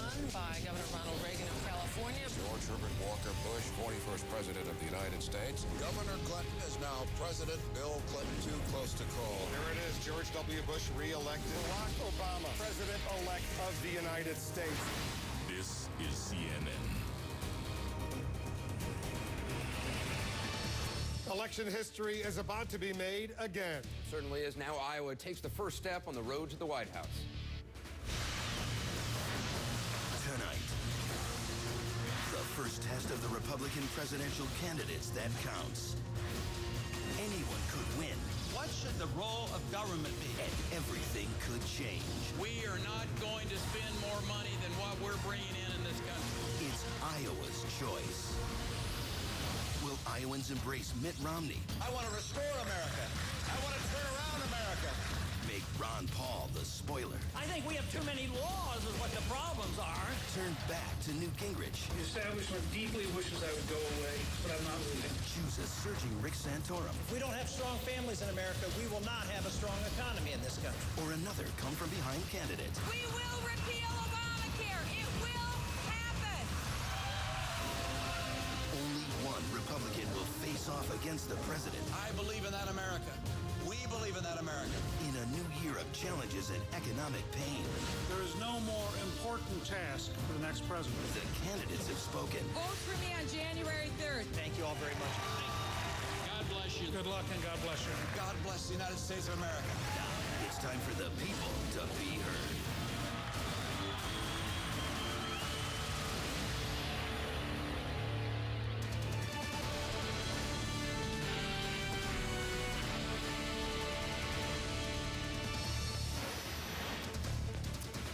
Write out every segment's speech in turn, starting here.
won by Governor Ronald Reagan of California. George Herbert Walker Bush, 41st President of the United States. Governor Clinton is now President. Bill Clinton too close to call. There it is, George W. Bush re-elected. Barack Obama, President-elect of the United States. This is CNN. Election history is about to be made again. Certainly is. Now Iowa takes the first step on the road to the White House. Tonight, the first test of the Republican presidential candidates that counts. Anyone could win. What should the role of government be? And everything could change. We are not going to spend more money than what we're bringing in this country. It's Iowa's choice. Will Iowans embrace Mitt Romney? I want to restore America. I want to turn around America. Make Ron Paul the spoiler. I think we have too many laws is what the problems are. Turn back to Newt Gingrich. The establishment deeply wishes I would go away, but I'm not leaving. Choose a surging Rick Santorum. If we don't have strong families in America, we will not have a strong economy in this country. Or another come-from-behind candidate. We will repeal Obamacare. It will happen. Only one Republican will face off against the president. I believe in that America. We believe in that America. In a new year of challenges and economic pain. There is no more important task for the next president. The candidates have spoken. Vote for me on January 3rd. Thank you all very much. God bless you. Good luck and God bless you. God bless the United States of America. Now, it's time for the people to be heard.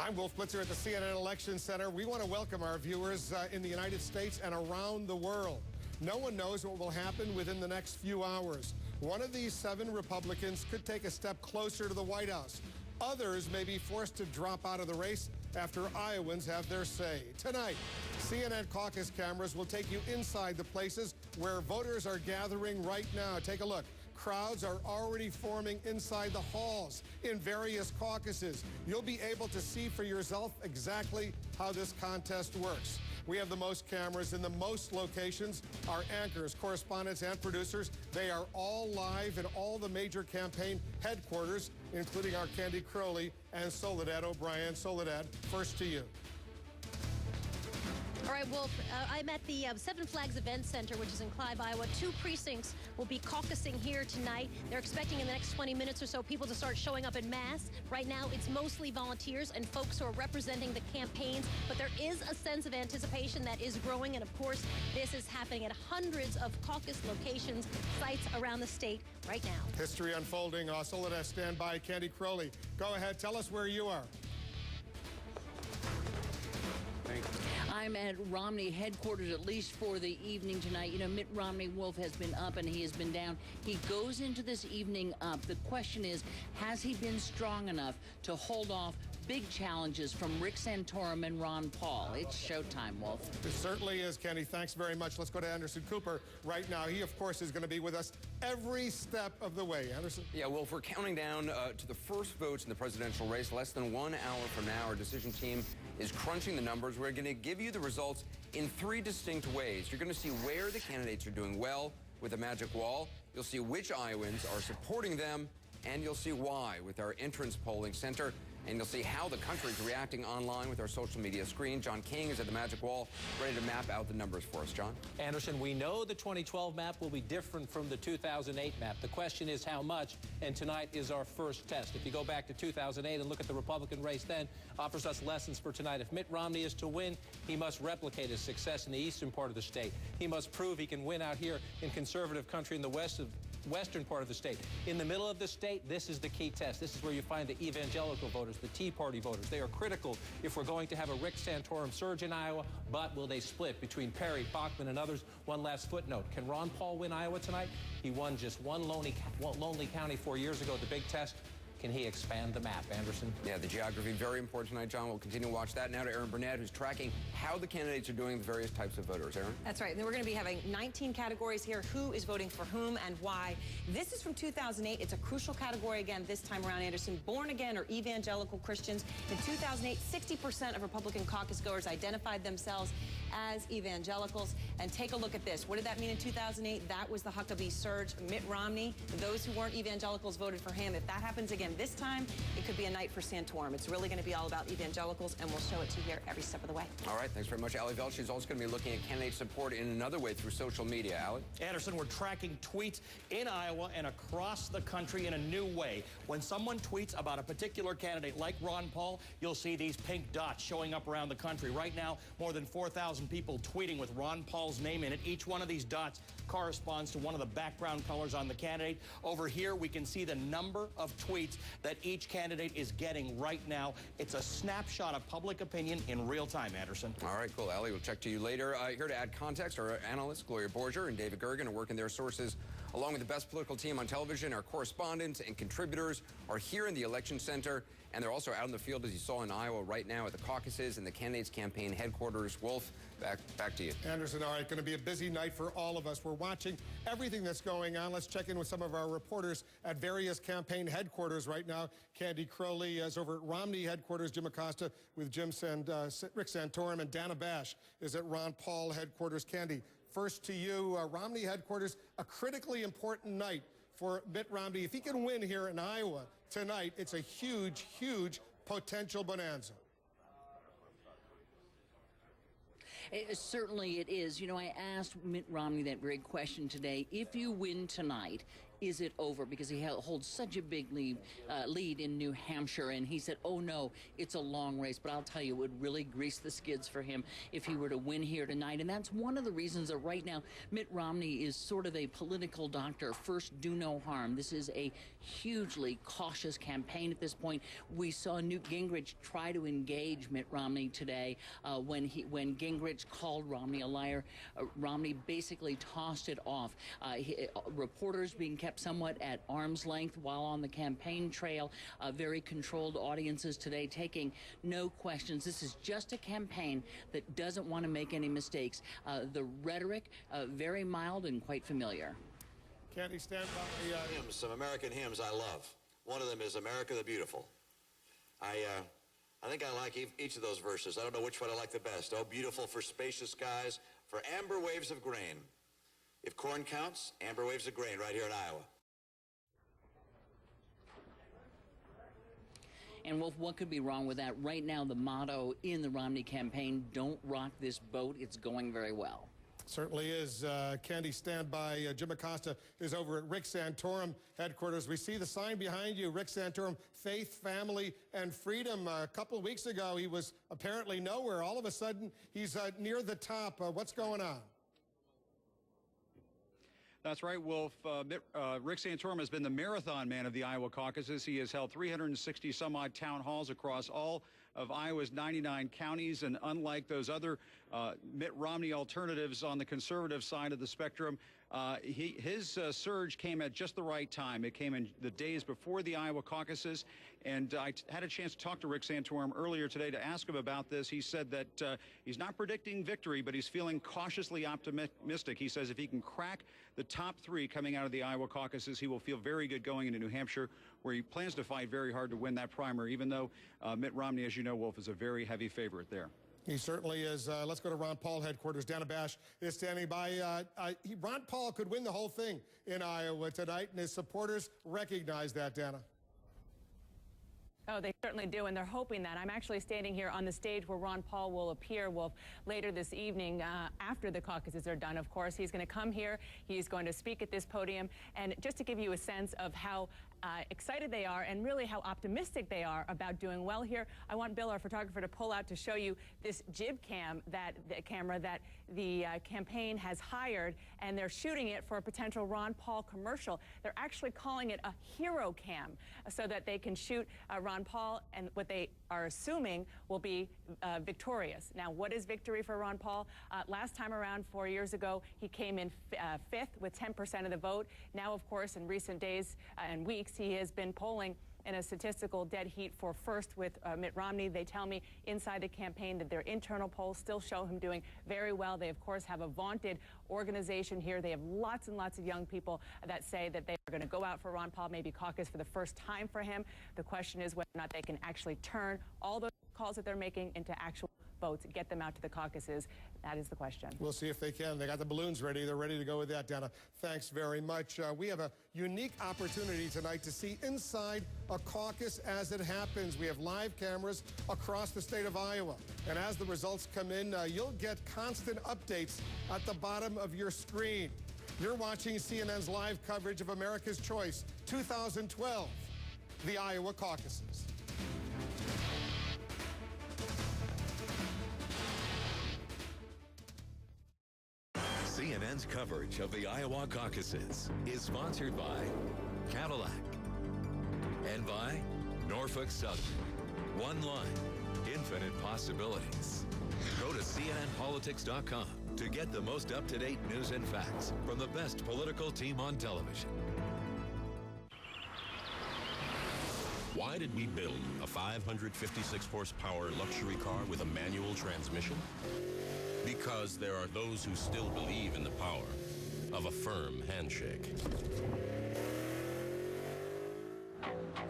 I'm Wolf Blitzer at the CNN Election Center. We want to welcome our viewers in the United States and around the world. No one knows what will happen within the next few hours. One of these 7 Republicans could take a step closer to the White House. Others may be forced to drop out of the race after Iowans have their say. Tonight, CNN Caucus cameras will take you inside the places where voters are gathering right now. Take a look. Crowds are already forming inside the halls in various caucuses. You'll be able to see for yourself exactly how this contest works. We have the most cameras in the most locations. Our anchors, correspondents, and producers, they are all live in all the major campaign headquarters, including our Candy Crowley and Soledad O'Brien. Soledad, first to you. All right, Wolf, I'm at the Seven Flags Event Center, which is in Clive, Iowa. 2 precincts will be caucusing here tonight. They're expecting in the next 20 minutes or so people to start showing up en masse. Right now, it's mostly volunteers and folks who are representing the campaigns, but there is a sense of anticipation that is growing, and of course, this is happening at hundreds of caucus locations, sites around the state right now. History unfolding. Soledad, stand by. Candy Crowley, go ahead. Tell us where you are. Thank you. I'm at Romney headquarters, at least for the evening tonight. You know, Mitt Romney, Wolf, has been up and he has been down. He goes into this evening up. The question is, has he been strong enough to hold off big challenges from Rick Santorum and Ron Paul? It's showtime, Wolf. It certainly is, Kenny. Thanks very much. Let's go to Anderson Cooper right now. He, of course, is going to be with us every step of the way. Anderson? Yeah, Wolf, we're counting down to the first votes in the presidential race. Less than 1 hour from now, our decision team is crunching the numbers. We're going to give you the results in 3 distinct ways. You're going to see where the candidates are doing well with the magic wall. You'll see which Iowans are supporting them, and you'll see why with our entrance polling center. And you'll see how the country is reacting online with our social media screen. John King is at the magic wall, ready to map out the numbers for us. John? Anderson, we know the 2012 map will be different from the 2008 map. The question is how much, and tonight is our first test. If you go back to 2008 and look at the Republican race then, offers us lessons for tonight. If Mitt Romney is to win, he must replicate his success in the eastern part of the state. He must prove he can win out here in conservative country in the western part of the state. In the middle of the state, this is the key test. This is where you find the evangelical voters, the Tea Party voters. They are critical if we're going to have a Rick Santorum surge in Iowa, but will they split between Perry, Bachman, and others? One last footnote. Can Ron Paul win Iowa tonight? He won just one lonely county 4 years ago at the big test. can he expand the map? Anderson? Yeah, the geography very important tonight, John. We'll continue to watch that. Now to Aaron Burnett, who's tracking how the candidates are doing with various types of voters. Aaron? That's right. And we're going to be having 19 categories here. Who is voting for whom and why? This is from 2008. It's a crucial category again this time around, Anderson. Born again or evangelical Christians. In 2008, 60% of Republican caucus goers identified themselves as evangelicals. And take a look at this. What did that mean in 2008? That was the Huckabee surge. Mitt Romney, those who weren't evangelicals voted for him. If that happens again this time, it could be a night for Santorum. It's really going to be all about evangelicals, and we'll show it to you here every step of the way. All right, thanks very much, Ali Velch. She's also going to be looking at candidate support in another way through social media. Ali? Anderson, we're tracking tweets in Iowa and across the country in a new way. When someone tweets about a particular candidate like Ron Paul, you'll see these pink dots showing up around the country. Right now, more than 4,000 people tweeting with Ron Paul's name in it. Each one of these dots corresponds to one of the background colors on the candidate. Over here, we can see the number of tweets that each candidate is getting right now. It's a snapshot of public opinion in real time, Anderson. All right, cool. Ali, we'll check to you later. Here to add context, our analysts, Gloria Borger and David Gergen, are working their sources along with the best political team on television. Our correspondents and contributors are here in the election center, and they're also out in the field, as you saw in Iowa right now, at the caucuses and the candidates' campaign headquarters. Wolf, back to you. Anderson, all right, going to be a busy night for all of us. We're watching everything that's going on. Let's check in with some of our reporters at various campaign headquarters right now. Candy Crowley is over at Romney headquarters. Jim Acosta with Rick Santorum, and Dana Bash is at Ron Paul headquarters. Candy, first to you, Romney headquarters, a critically important night for Mitt Romney. If he can win here in Iowa tonight, it's a huge, huge potential bonanza. Certainly it is. You know, I asked Mitt Romney that very question today. If you win tonight, is it over? Because he holds such a big lead in New Hampshire, and he said, oh no, it's a long race. But I'll tell you, it would really grease the skids for him if he were to win here tonight. And that's one of the reasons that right now Mitt Romney is sort of a political doctor. First, do no harm. This is a hugely cautious campaign at this point. We saw Newt Gingrich try to engage Mitt Romney today when Gingrich called Romney a liar. Romney basically tossed it off. Reporters being kept somewhat at arm's length while on the campaign trail. Very controlled audiences today, taking no questions. This is just a campaign that doesn't want to make any mistakes. The rhetoric, very mild and quite familiar. Candy, stand by. Hymns, some American hymns I love. One of them is America the Beautiful. I think I like each of those verses. I don't know which one I like the best. Oh, beautiful for spacious skies, for amber waves of grain. If corn counts, amber waves of grain right here in Iowa. And Wolf, what could be wrong with that? Right now, the motto in the Romney campaign, don't rock this boat. It's going very well. Certainly is. Candy, stand by. Jim Acosta is over at Rick Santorum headquarters. We see the sign behind you, Rick Santorum, faith, family, and freedom. A couple of weeks ago, he was apparently nowhere. All of a sudden, he's near the top. What's going on? That's right, Wolf. Rick Santorum has been the marathon man of the Iowa caucuses. He has held 360 some odd town halls across all of Iowa's 99 counties. And unlike those other Mitt Romney alternatives on the conservative side of the spectrum, his surge came at just the right time. It came in the days before the Iowa caucuses. And I had a chance to talk to Rick Santorum earlier today to ask him about this. He said that he's not predicting victory, but he's feeling cautiously optimistic. He says if he can crack the top three coming out of the Iowa caucuses, he will feel very good going into New Hampshire, where he plans to fight very hard to win that primary, even though Mitt Romney, as you know, Wolf, is a very heavy favorite there. He certainly is. Let's go to Ron Paul headquarters. Dana Bash is standing by. Ron Paul could win the whole thing in Iowa tonight, and his supporters recognize that, Dana. Oh, they certainly do, and they're hoping that. I'm actually standing here on the stage where Ron Paul will appear, Wolf, later this evening after the caucuses are done, of course. He's going to come here. He's going to speak at this podium. And just to give you a sense of how excited they are and really how optimistic they are about doing well here, I want Bill, our photographer, to pull out to show you this jib cam, the camera that the campaign has hired, and they're shooting it for a potential Ron Paul commercial. They're actually calling it a hero cam so that they can shoot Ron Paul and what they are assuming will be victorious. Now, what is victory for Ron Paul? Last time around, 4 years ago, he came in fifth with 10% of the vote. Now, of course, in recent days and weeks, he has been polling in a statistical dead heat for first with Mitt Romney. They tell me inside the campaign that their internal polls still show him doing very well. They, of course, have a vaunted organization here. They have lots and lots of young people that say that they are going to go out for Ron Paul, maybe caucus for the first time for him. The question is whether or not they can actually turn all those calls that they're making into actual votes, get them out to the caucuses. That is the question. We'll see if they can. They got the balloons ready. They're ready to go with that, Dana. Thanks very much. We have a unique opportunity tonight to see inside a caucus as it happens. We have live cameras across the state of Iowa. And as the results come in, you'll get constant updates at the bottom of your screen. You're watching CNN's live coverage of America's Choice 2012, the Iowa caucuses. CNN's coverage of the Iowa caucuses is sponsored by Cadillac and by Norfolk Southern. One line, infinite possibilities. Go to CNNpolitics.com to get the most up-to-date news and facts from the best political team on television. Why did we build a 556 horsepower luxury car with a manual transmission? Because there are those who still believe in the power of a firm handshake.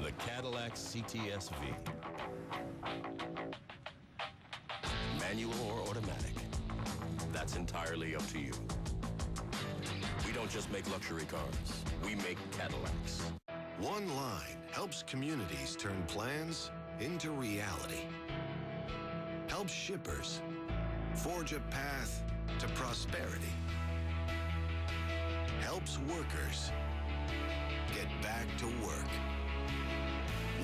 The Cadillac CTS-V. Manual or automatic, that's entirely up to you. We don't just make luxury cars, we make Cadillacs. One line helps communities turn plans into reality. Helps shippers forge a path to prosperity. Helps workers get back to work.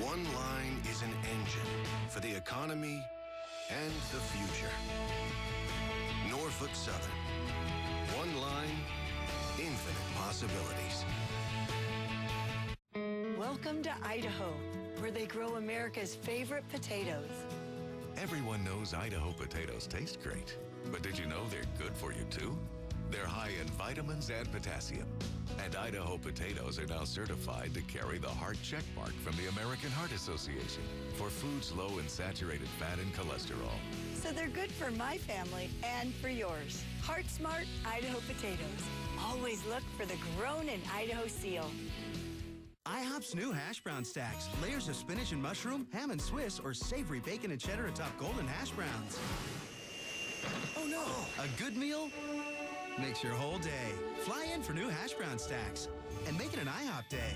One line is an engine for the economy and the future. Norfolk Southern. One line, infinite possibilities. Welcome to Idaho, where they grow America's favorite potatoes. Everyone knows Idaho potatoes taste great, but did you know they're good for you too? They're high in vitamins and potassium. And Idaho potatoes are now certified to carry the heart check mark from the American Heart Association for foods low in saturated fat and cholesterol. So they're good for my family and for yours. Heart Smart Idaho potatoes. Always look for the grown in Idaho seal. IHOP's new hash brown stacks. Layers of spinach and mushroom, ham and Swiss, or savory bacon and cheddar atop golden hash browns. Oh no! A good meal makes your whole day. Fly in for new hash brown stacks and make it an IHOP day.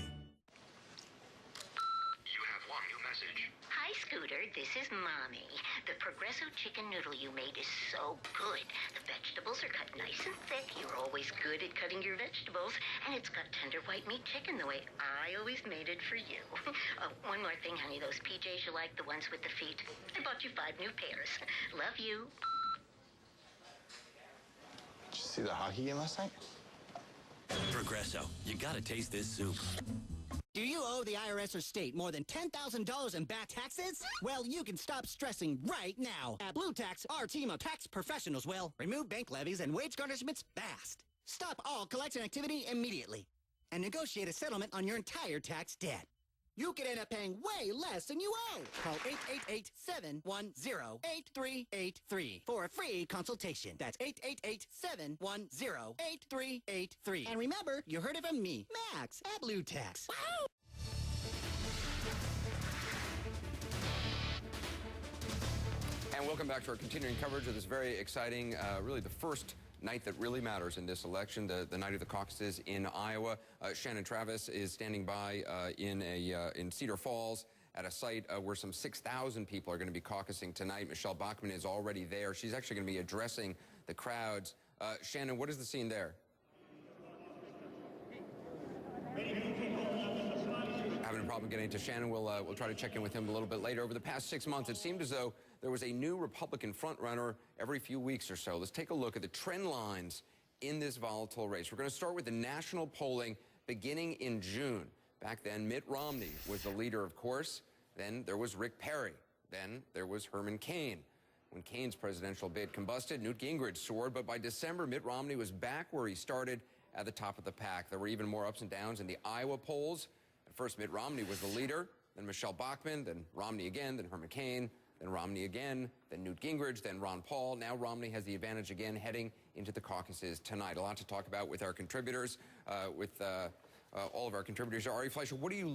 You have one new message. Hi, Scooter. This is Mommy. The Progresso chicken noodle you made is so good. The vegetables are cut nice and thick. You're always good at cutting your vegetables. And it's got tender white meat chicken the way I always made it for you. Oh, one more thing, honey. Those PJs you like, the ones with the feet. I bought you 5 new pairs. Love you. Did you see the hockey game last night? Progresso, you gotta taste this soup. Do you owe the IRS or state more than $10,000 in back taxes? Well, you can stop stressing right now. At Blue Tax, our team of tax professionals will remove bank levies and wage garnishments fast. Stop all collection activity immediately. And negotiate a settlement on your entire tax debt. You could end up paying way less than you owe. Call 888-710-8383 for a free consultation. That's 888-710-8383. And remember, you heard it from me, Max, at Blue Tax. Wow! And welcome back to our continuing coverage of this very exciting, really the first night that really matters in this election, the night of the caucuses in Iowa. Shannon Travis is standing by in Cedar Falls at a site where some 6,000 people are going to be caucusing tonight. Michelle Bachmann is already there. She's actually going to be addressing the crowds. Shannon, what is the scene there? Having a problem getting to Shannon. We'll try to check in with him a little bit later. Over the past 6 months, it seemed as though there was a new Republican frontrunner every few weeks or so. Let's take a look at the trend lines in this volatile race. We're going to start with the national polling beginning in June. Back then, Mitt Romney was the leader, of course. Then there was Rick Perry. Then there was Herman Cain. When Cain's presidential bid combusted, Newt Gingrich soared. But by December, Mitt Romney was back where he started, at the top of the pack. There were even more ups and downs in the Iowa polls. At first, Mitt Romney was the leader. then Michelle Bachmann, then Romney again, then Herman Cain, then Romney again, then Newt Gingrich, then Ron Paul. Now Romney has the advantage again heading into the caucuses tonight. A lot to talk about with our contributors, all of our contributors. Ari Fleischer, what do you